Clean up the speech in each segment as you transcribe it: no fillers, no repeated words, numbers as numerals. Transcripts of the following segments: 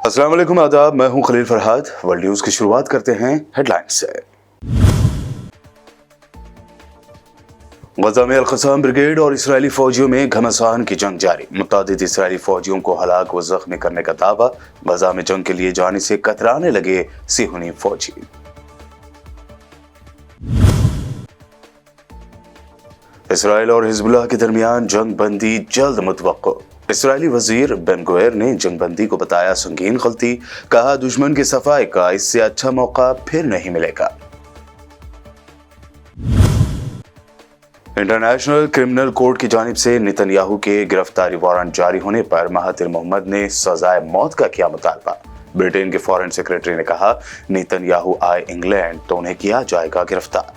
अस्सलाम वालेकुम, आदाब। मैं हूं खलील फरहाद। वर्ल्ड न्यूज की शुरुआत करते हैं हेडलाइंस से। गजा में अल-क़स्साम ब्रिगेड और इसराइली फौजियों में घमासान की जंग जारी। मुतअद्दिद इसराइली फौजियों को हलाक व जख्मी करने का दावा। गजा में जंग के लिए जाने से कतराने लगे सिहोनी फौजी। इसराइल और हिजबुल्लाह के दरमियान जंग बंदी जल्द मुतवक्को। इसराइली वजीर बेन गुवेर ने जंग बंदी को बताया संगीन गलती। कहा दुश्मन की सफाई का इससे अच्छा मौका फिर नहीं मिलेगा। इंटरनेशनल क्रिमिनल कोर्ट की जानिब से नेतन्याहू के गिरफ्तारी वारंट जारी होने पर महातिर मोहम्मद ने सजाए मौत का किया मुतालबा। ब्रिटेन के फॉरेन सेक्रेटरी ने कहा नेतन्याहू आए इंग्लैंड तो उन्हें किया जाएगा गिरफ्तार।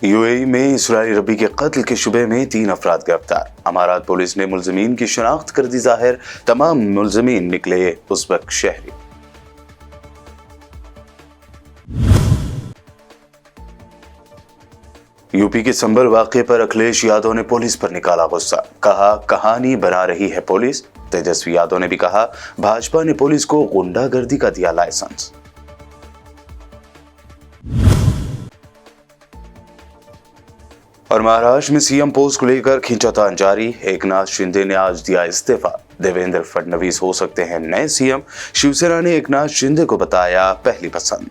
यूएई में इसराइली रबी के कत्ल के शुबे में 3 अफराद गिरफ्तार। अमारात पुलिस ने मुलजमीन की शनाख्त कर दी जाहिर। तमाम मुलजमीन निकले उज़्बेक शहरी। यूपी के संभल वाक़े पर अखिलेश यादव ने पुलिस पर निकाला गुस्सा। कहा कहानी बना रही है पुलिस। तेजस्वी यादव ने भी कहा भाजपा ने पुलिस को गुंडागर्दी का दिया लाइसेंस। और महाराष्ट्र में सीएम पोस्ट को लेकर खींचातान जारी। एकनाथ शिंदे ने आज दिया इस्तीफा। देवेंद्र फडणवीस हो सकते हैं नए सीएम। शिवसेना ने एकनाथ शिंदे को बताया पहली पसंद।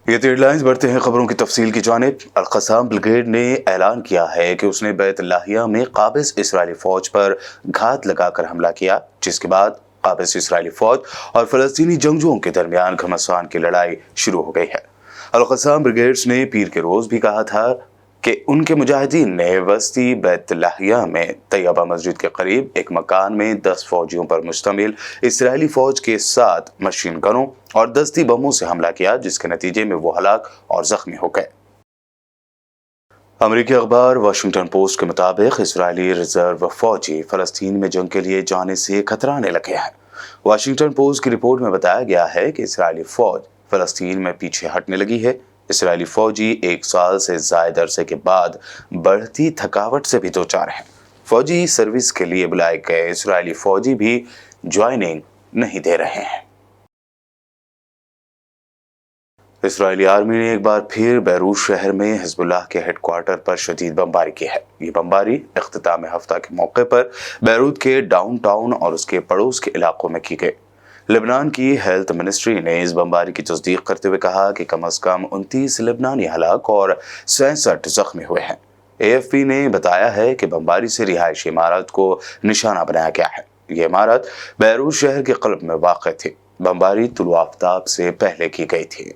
ये हेडलाइंस बढ़ते हैं खबरों की तफसील की जानिब। अल-क़स्साम ब्रिगेड ने ऐलान किया है कि उसने बैत लाहिया में काबिज इसराइली फौज पर घात लगाकर हमला किया, जिसके बाद काबिज इसराइली फौज और फलस्तीनी जंगजुओं के दरमियान घमासान की लड़ाई शुरू हो गई है। अल-क़स्साम ब्रिगेड्स ने पीर के रोज भी कहा था कि उनके मुजाहिदीन ने वस्ती बैत लाहिया में तैयबा मस्जिद के करीब एक मकान में 10 फौजियों पर मुश्तमिल इसराइली फौज के 7 मशीन गनों और दस्ती बमों से हमला किया, जिसके नतीजे में वो हलाक और जख्मी हो गए। अमेरिकी अखबार वाशिंगटन पोस्ट के मुताबिक इसराइली रिजर्व फौजी फलस्तीन में जंग के लिए जाने से खतराने लगे हैं। वाशिंगटन पोस्ट की रिपोर्ट में बताया गया है कि इसराइली फौज फलस्तीन में पीछे हटने लगी है। इसराइली फौजी 1 साल से ज्यादा अरसे के बाद बढ़ती थकावट से भी दो चार हैं। फौजी सर्विस के लिए बुलाए गए इसराइली फौजी भी ज्वाइनिंग नहीं दे रहे हैं। इसराइली आर्मी ने एक बार फिर बैरूत शहर में हिजबुल्लाह के हेडक्वार्टर पर शदीद बमबारी की है। ये बमबारी इख्तिताम हफ्ता के मौके पर बैरूत के डाउनटाउन और उसके पड़ोस के इलाकों में की गई। लेबनान की हेल्थ मिनिस्ट्री ने इस बमबारी की तस्दीक करते हुए कहा कि कम से कम 29 लेबनानी हलाक और 66 जख्मी हुए हैं। एएफपी ने बताया है कि बमबारी से रिहायशी इमारत को निशाना बनाया गया है। ये इमारत बैरूत शहर के क़ल्ब में वाक़ थी। बमबारी तुलु आफ्ताब से पहले की गई थी।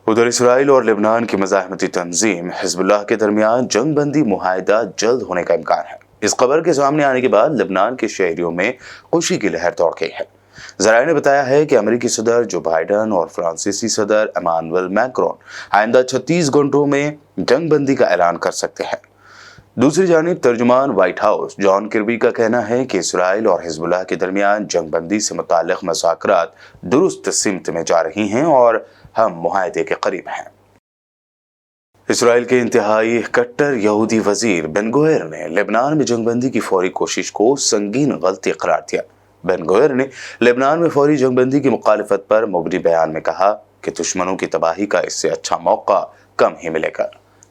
उधर इसराइल और लेबनान की मज़ाहमती तंजीम हिजबुल्लाह के दरमियान जंग बंदी मुआहिदा जल्द होने का इम्कान है। इस खबर के सामने आने के बाद लेबनान के शहरियों में खुशी की लहर दौड़ गई है। ज़राए ने बताया है कि अमेरिकी सदर जो बाइडन और फ्रांसीसी सदर इमानुएल मैक्रोन आइंदा 36 घंटों में जंग बंदी का ऐलान कर सकते हैं। दूसरी जानिब तर्जुमान व्हाइट हाउस जॉन किर्बी का कहना है कि इसराइल और हिजबुल्लाह के दरमियान जंग बंदी से मुताल्लिक़ मुज़ाकरात दुरुस्त सिमत में जा रही हैं और हम मुआहदे के करीब हैं। इसराइल के इंतहाई कट्टर यहूदी वजीर बेन गुवेर ने लेबनान में जंगबंदी की फौरी कोशिश को संगीन गलती करार दिया। बेन गुवेर ने लेबनान में फौरी जंगबंदी की मुखालिफत पर मुबरी बयान में कहा कि दुश्मनों की तबाही का इससे अच्छा मौका कम ही मिलेगा।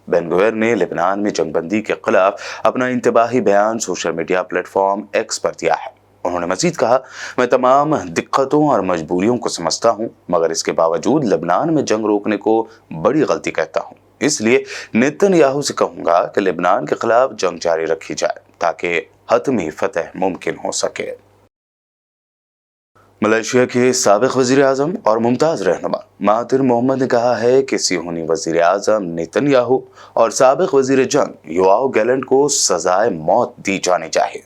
बेन गुवेर ने लेबनान में जंगबंदी के खिलाफ अपना इंतबाही बयान सोशल मीडिया प्लेटफॉर्म एक्स पर दिया है। उन्होंने मजीद कहा, मैं तमाम दिक्कतों और मजबूरियों को समझता हूँ, मगर इसके बावजूद लेबनान में जंग रोकने को बड़ी गलती कहता हूँ। इसलिए नेतन्याहू से कहूंगा कि लेबनान के खिलाफ जंग जारी रखी जाए ताकि हतमी फतह मुमकिन हो सके। मलेशिया के साबिक वजीर आजम और मुमताज रहनुमा महातिर मोहम्मद ने कहा है कि सिहोनी वजीर आजम नेतन्याहू और साबिक वजीर जंग योआव गैलेंट को सजाए मौत दी जानी चाहिए।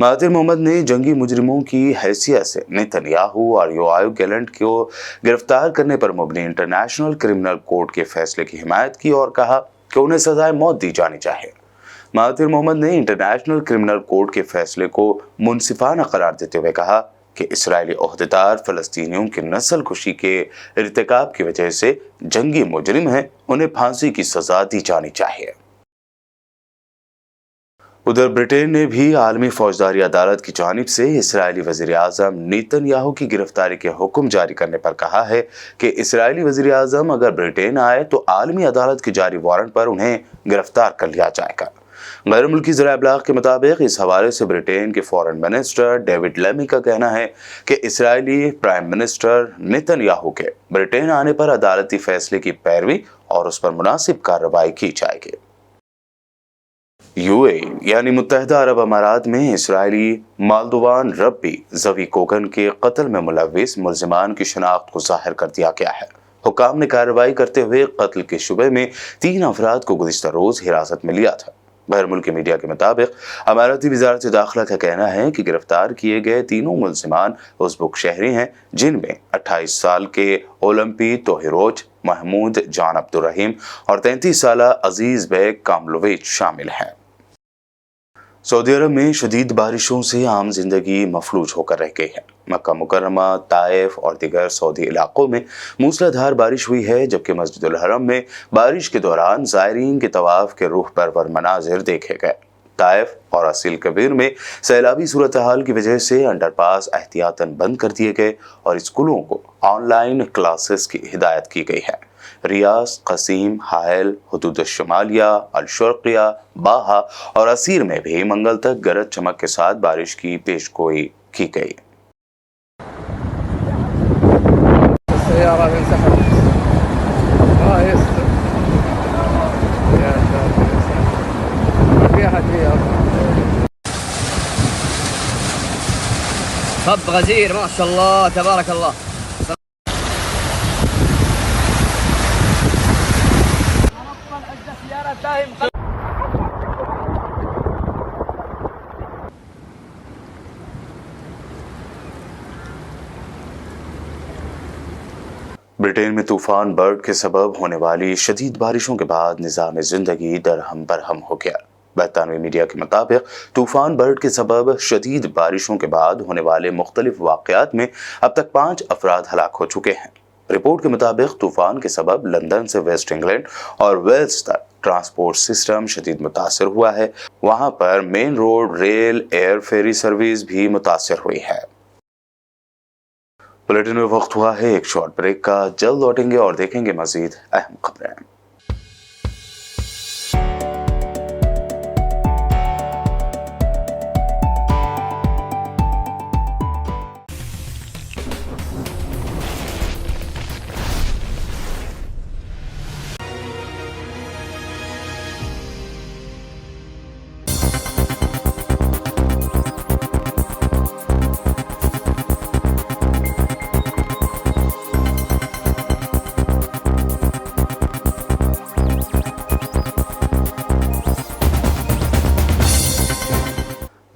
महातिर मोहम्मद ने जंगी मुजरिमों की हैसियत से नेतन्याहू और योआव गैलेंट को गिरफ्तार करने पर मुबनी इंटरनेशनल क्रिमिनल कोर्ट के फैसले की हिमायत की और कहा कि उन्हें सजाए मौत दी जानी चाहिए। महातिर मोहम्मद ने इंटरनेशनल क्रिमिनल कोर्ट के फैसले को मुनसिफाना करार देते हुए कहा कि इस्राएली ओहदेदार फलस्तीनियों की नस्ल कुशी के इर्तिकाब की वजह से जंगी मुजरिम हैं, उन्हें फांसी की सजा दी जानी चाहिए। उधर ब्रिटेन ने भी आलमी फौजदारी अदालत की जानिब से इस्राएली वज़ीर आज़म नेतन्याहू की गिरफ्तारी के हुक्म जारी करने पर कहा है कि इस्राएली वज़ीर आज़म अगर ब्रिटेन आए तो आलमी अदालत की जारी वारंट पर उन्हें गिरफ्तार कर लिया जाएगा। गैर मुल्की ज़राए इब्लाग के मुताबिक इस हवाले से ब्रिटेन के फॉरेन मिनिस्टर डेविड लेमी का कहना है कि इस्राएली प्राइम मिनिस्टर नेतन्याहू के ब्रिटेन आने पर अदालती फैसले की पैरवी और उस पर मुनासिब कार्रवाई की जाएगी। यूएई यानी मुत्तहिदा अरब अमारात में इस्राएली मालदोवान रब्बी जवी कोगन के कत्ल में मुलव्विस मुल्जिमान की शनाख्त को जाहिर कर दिया गया है। हुकाम ने कार्रवाई करते हुए कत्ल के शुबे में 3 अफराद को गुज़िश्ता रोज हिरासत में लिया था। गैर मुल्की मीडिया के मुताबिक अमाराती वज़ारत दाखिला का कहना है कि गिरफ्तार किए गए तीनों मुल्जिमान उज़्बेक शहरी हैं, जिनमें 28 साल के ओलंपी तोहिरोज, महमूद जान अब्दुर्रहीम और 33 साल अजीज बेग कामलोविच शामिल हैं। सऊदी अरब में शदीद बारिशों से आम जिंदगी मफलूज होकर रह गई है। मक्का मुकर्रमा, ताइफ और दीगर सऊदी इलाकों में मूसलाधार बारिश हुई है, जबकि मस्जिदुल हरम में बारिश के दौरान ज़ायरीन के तवाफ के रूह परवर मनाजिर देखे गए। ताइफ और असील कबीर में सैलाबी सूरत हाल की वजह से अंडरपास एहतियातन बंद कर दिए गए और स्कूलों को ऑनलाइन क्लासेस की हिदायत की गई है। रियास, कसीम, हायल, हुदूद शुमालिया, अल-शर्किया, बाहा और असीर में भी मंगल तक गरज चमक के साथ बारिश की पेशगोई की गई। خب غزير ما شاء الله تبارك الله. ब्रिटेन में तूफान बर्ड के सबब होने वाली शदीद बारिशों के बाद निज़ाम ज़िंदगी दरहम बरहम हो गया। बरतानवी मीडिया के मुताबिक तूफान बर्ड के सबब शदीद बारिशों के बाद होने वाले मुख्तलिफ वाक़यात में अब तक 5 अफराद हलाक हो चुके हैं। रिपोर्ट के मुताबिक तूफान के सबब लंदन से वेस्ट इंग्लैंड और वेल्स तक ट्रांसपोर्ट सिस्टम शदीद मुतासर हुआ है। वहां पर main road, rail, air ferry service भी मुतासर हुई है। बुलेटिन में वक्त हुआ है एक शॉर्ट ब्रेक का। जल्द लौटेंगे और देखेंगे मजीद अहम खबरें।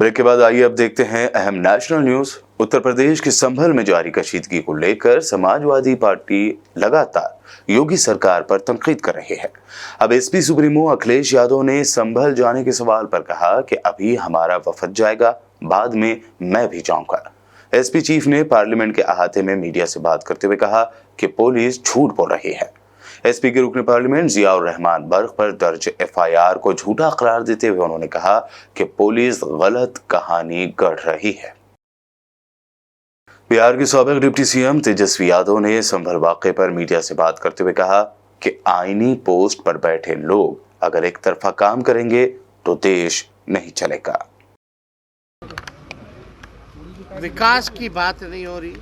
ब्रेक के बाद आइए अब देखते हैं अहम नेशनल न्यूज। उत्तर प्रदेश के संभल में जारी कशीदगी को लेकर समाजवादी पार्टी लगातार योगी सरकार पर तनकीद कर रही है। अब एसपी सुप्रीमो अखिलेश यादव ने संभल जाने के सवाल पर कहा कि अभी हमारा वफद जाएगा, बाद में मैं भी जाऊंगा। एसपी चीफ ने पार्लियामेंट के अहाते में मीडिया से बात करते हुए कहा कि पुलिस झूठ बोल रही है। एसपी के रुकन पार्लियामेंट जियाउर रहमान बर्ग पर दर्ज एफआईआर को झूठा करार देते हुए उन्होंने कहा कि पुलिस गलत कहानी गढ़ रही है। बिहार के साबिक डिप्टी सीएम तेजस्वी यादव ने संभल वाक़े पर मीडिया से बात करते हुए कहा कि आईनी पोस्ट पर बैठे लोग अगर एक तरफा काम करेंगे तो देश नहीं चलेगा। विकास की बात नहीं हो रही,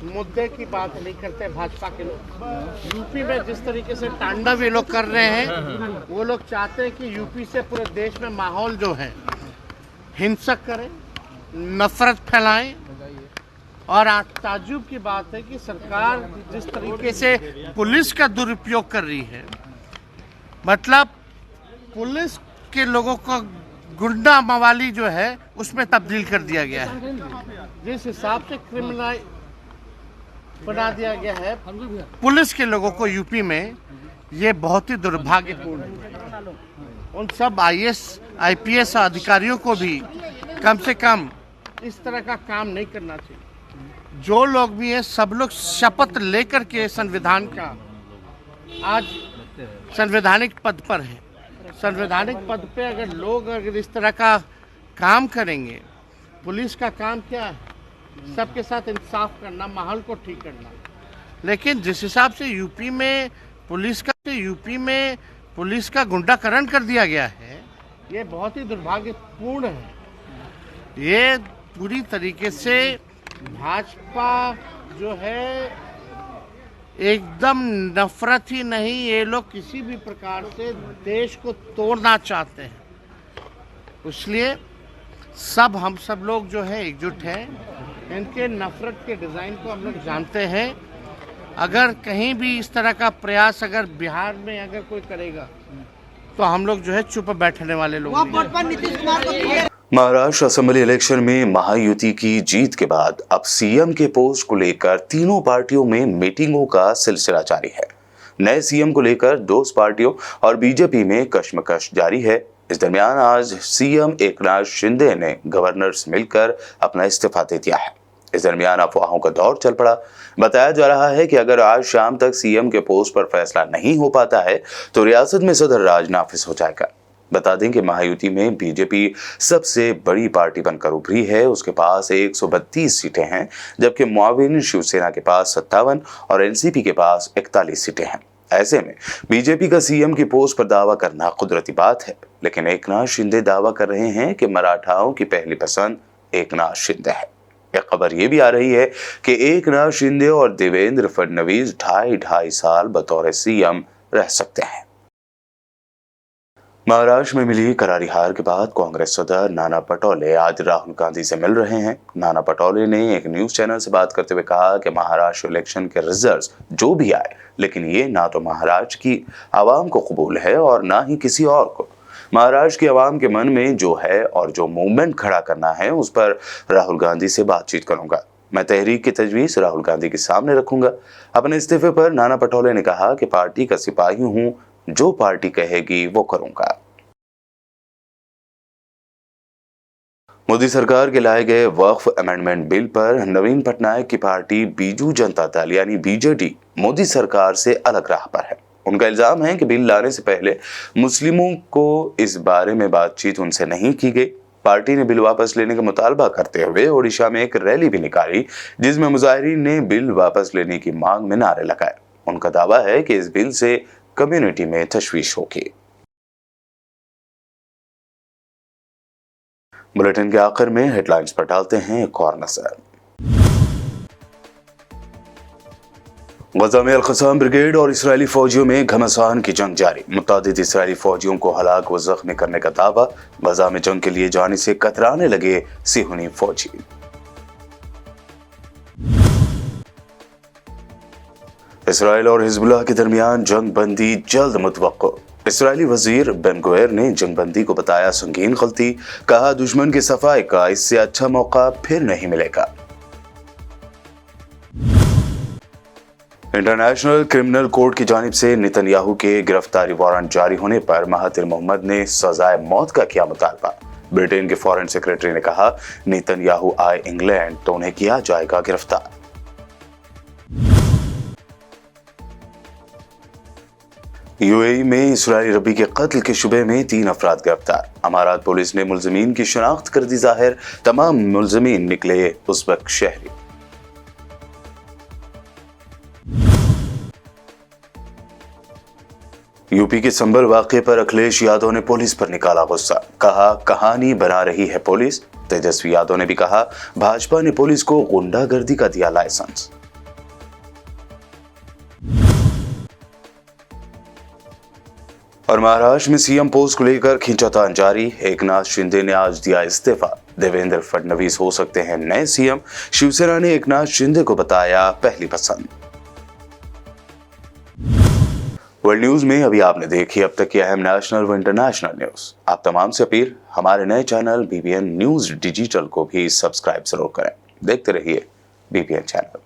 मुद्दे की बात नहीं करते भाजपा के लोग। यूपी में जिस तरीके से तांडव ये लोग कर रहे हैं, वो लोग चाहते हैं कि यूपी से पूरे देश में माहौल जो है हिंसक करें, नफरत फैलाएं। और आज ताज्जुब की बात है कि सरकार जिस तरीके से पुलिस का दुरुपयोग कर रही है, मतलब पुलिस के लोगों को गुंडा मवाली जो है उसमें तब्दील कर दिया गया है। जिस हिसाब से क्रिमिनल बना दिया गया है पुलिस के लोगों को यूपी में, ये बहुत ही दुर्भाग्यपूर्ण है। उन सब IPS अधिकारियों को भी कम से कम इस तरह का काम नहीं करना चाहिए। जो लोग भी हैं सब लोग शपथ लेकर के संविधान का आज संवैधानिक पद पर है। संवैधानिक पद पे अगर लोग अगर इस तरह का काम करेंगे, पुलिस का काम क्या है? सबके साथ इंसाफ करना, माहौल को ठीक करना। लेकिन जिस हिसाब से यूपी में पुलिस का गुंडाकरण कर दिया गया है, ये बहुत ही दुर्भाग्यपूर्ण है। ये पूरी तरीके से भाजपा जो है एकदम नफरत ही नहीं, ये लोग किसी भी प्रकार से देश को तोड़ना चाहते हैं। इसलिए हम सब लोग जो है एकजुट हैं। इनके नफरत के डिज़ाइन को हम लोग जानते हैं। अगर कहीं भी इस तरह का प्रयास अगर बिहार में अगर कोई करेगा तो हम लोग जो है चुप बैठने वाले लोग नहीं हैं। महाराष्ट्र असेंबली इलेक्शन में महायुति की जीत के बाद अब सीएम के पोस्ट को लेकर तीनों पार्टियों में मीटिंगों का सिलसिला जारी है। नए सीएम को लेकर दोस्त पार्टियों और बीजेपी में कश्मकश जारी है। इस दरमियान आज सीएम एकनाथ शिंदे ने गवर्नर से मिलकर अपना इस्तीफा दे दिया है। इस दरमियान अफवाहों का दौर चल पड़ा। बताया जा रहा है कि अगर आज शाम तक सीएम के पोस्ट पर फैसला नहीं हो पाता है तो रियासत में सदर राज नाफिज हो जाएगा। बता दें कि महायुति में बीजेपी सबसे बड़ी पार्टी बनकर उभरी है। उसके पास 132 सीटें हैं, जबकि मुआविन शिवसेना के पास 57 और एनसीपी के पास 41 सीटें हैं। ऐसे में बीजेपी का सीएम की पोस्ट पर दावा करना कुदरती बात है, लेकिन एकनाथ शिंदे दावा कर रहे हैं कि मराठाओं की पहली पसंद एकनाथ शिंदे है। एक खबर ये भी आ रही है कि एकनाथ शिंदे और देवेंद्र फडणवीस 2.5 साल बतौर सीएम रह सकते हैं। महाराष्ट्र में मिली करारी हार के बाद कांग्रेस सदर नाना पटोले आज राहुल गांधी से मिल रहे हैं। नाना पटोले ने एक न्यूज चैनल से बात करते हुए कहा कि महाराष्ट्र इलेक्शन के रिजल्ट्स जो भी आए, लेकिन ये ना तो महाराष्ट्र की आवाम को कबूल है और ना ही किसी और को। महाराष्ट्र की आवाम के मन में जो है और जो मूवमेंट खड़ा करना है उस पर राहुल गांधी से बातचीत करूंगा। मैं तहरीक की तजवीज़ राहुल गांधी के सामने रखूंगा। अपने इस्तीफे पर नाना पटोले ने कहा कि पार्टी का सिपाही हूं, जो पार्टी कहेगी वो करूंगा। मोदी सरकार के लाए गए वक्फ अमेंडमेंट बिल पर नवीन पटनायक की पार्टी बीजू जनता दल यानी बीजेडी मोदी सरकार से अलग राह पर है। उनका इल्जाम है कि बिल लाने से पहले मुस्लिमों को इस बारे में बातचीत उनसे नहीं की गई। पार्टी ने बिल वापस लेने का मुतालबा करते हुए ओडिशा में एक रैली भी निकाली, जिसमें मुजाहिरीन ने बिल वापस लेने की मांग में नारे लगाए। उनका दावा है कि इस बिल से कम्युनिटी में तशवीश होगी। बुलेटिन के आखिर में हेडलाइंस पर डालते हैं एक और नजर। गजा में अल-क़स्साम ब्रिगेड और इसराइली फौजियों में घमासान की जंग जारी। मुतादिद इसराइली फौजियों को हलाक व जख्मी करने का दावा। गजा में जंग के लिए जाने से कतराने लगे सिहूनी फौजी। इसराइल और हिजबुल्लाह के दरमियान जंग बंदी जल्द मुतवक्को। इसराइली वजीर बेन गुवेर ने जंग बंदी को बताया संगीन गलती। कहा दुश्मन की सफाई का इससे अच्छा मौका फिर नहीं मिलेगा। इंटरनेशनल क्रिमिनल कोर्ट की जानिब से नेतन्याहू के गिरफ्तारी वारंट जारी होने पर महातिर मोहम्मद ने सजाए मौत का किया मुतालबा। ब्रिटेन के फॉरेन सेक्रेटरी ने कहा नेतन्याहू आए इंग्लैंड तो उन्हें किया जाएगा गिरफ्तार। यूएई में इसराइली रबी के कत्ल के शुबे में 3 अफराद गिरफ्तार। अमारात पुलिस ने मुलजमीन की शनाख्त कर दी जाहिर। तमाम मुलजमीन निकले उज़्बेक शहरी। यूपी के संभल वाक़े पर अखिलेश यादव ने पुलिस पर निकाला गुस्सा। कहा कहानी बना रही है पुलिस। तेजस्वी यादव ने भी कहा भाजपा ने पुलिस को गुंडागर्दी का दिया लाइसेंस। और महाराष्ट्र में सीएम पोस्ट को लेकर खींचातान जारी। एकनाथ शिंदे ने आज दिया इस्तीफा। देवेंद्र फडणवीस हो सकते हैं नए सीएम। शिवसेना ने एकनाथ शिंदे को बताया पहली पसंद। वर्ल्ड न्यूज में अभी आपने देखी अब तक की अहम नेशनल व इंटरनेशनल न्यूज। आप तमाम से अपील हमारे नए चैनल बीबीएन न्यूज डिजिटल को भी सब्सक्राइब जरूर करें। देखते रहिए बीबीएन चैनल।